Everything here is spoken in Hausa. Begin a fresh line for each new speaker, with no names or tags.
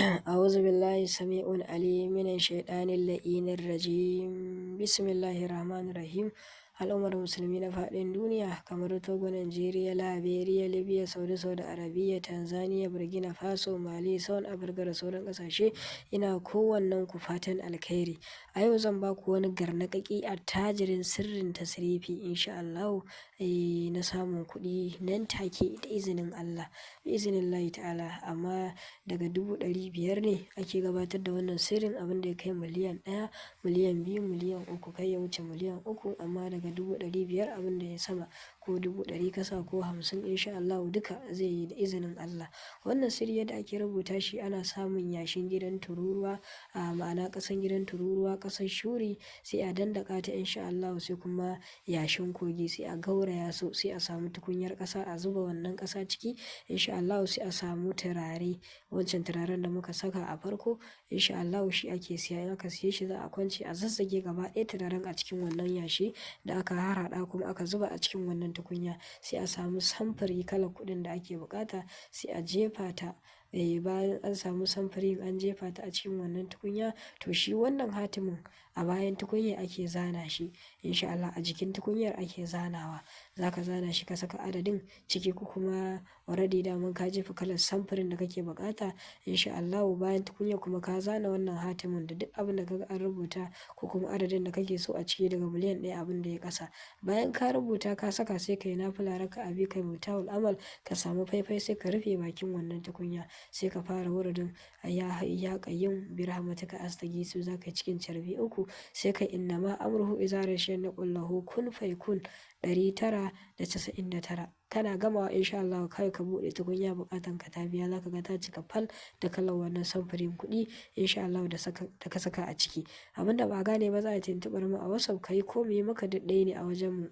أعوذ بالله السميع العليم من الشيطان اللعين الرجيم بسم الله الرحمن الرحيم. Al'ummar musulmi na faɗin duniya kamar Togo, Najeriya, Liberia, Libya, Saudi Arabia, Tanzania, Burkina Faso, Mali, South Africa da sauran ƙasashe, ina kowannen ku fatan alkhairi. A yau zan ba ku wani garnaƙaƙi attajirin sirrin tasrifi insha Allah na samun kuɗi nan take da izinin Allah, bi iznillahi ta'ala, amma daga 500 ne ake gabatar da wannan sirrin, abin da ya kai miliyan 1, miliyan 2, miliyan 3, kai ya wuce miliyan 3, amma daga 500 abin da ya sama, ko 100 kasa ko 50 insha Allah duka zai yi da izinin Allah. Wannan sirri yadda ake rubuta shi, ana samun yashin gidan tururuwa, ma'ana ƙasan gidan tururuwa, ƙasar shuri, sai a dandaka ta insha Allah, sai kuma yashin kogi sai a gauraya su, sai a samu tukunyar ƙasa a zuba wannan ƙasa ciki insha Allah, sai a samu turare, wancan turaren da muka saka a farko insha Allah shi ake siya. In aka siye shi za a kwance a zazzage gaba ɗaya turaren a cikin wannan yashi da aka harhaɗa kuma aka zuba a cikin wannan tukunya, sai a samu samfuri kalar kuɗin da ake buƙata sai a jefa ta. Bayan an samu samfurin an jefa ta a cikin wannan tukunya, to shi wannan hatimin a bayan tukunya ake zana shi insha Allah, a jikin tukunyar ake zanawa. Za ka zana shi ka saka adadin ciki, ko kuma already daman ka jefa kalar samfurin da kake buƙata insha Allah. Bayan tukunya kuma ka zana wannan hatimin da duk abin da kaga an rubuta, ko kuma adadin da kake so a ciki daga miliyan 1 abin da ya ƙasa. Bayan ka rubuta ka saka, sai ka yi nafila raka'a biyu, kai mutawul amal, ka samu faifai sai ka rufe bakin wannan tukunya, sai ka fara wuridin ya hayyu ya qayyum bi rahmatika astaghiithu, za ka yi cikin carbi 3, sai ka innama amruhu idza rashiya yaqul lahu kun fayakun 999. Kana gamawa insha Allah kai ka buɗe tukunya, buƙatan ka ta biya, za ka ga ta cika fal da kalar wannan samfurin kuɗi insha Allah da ka saka a ciki. Abin da ba gane ba za a tuntuɓar mu a WhatsApp, kai ko mu yi maka daɗɗaya ne a wajen mu.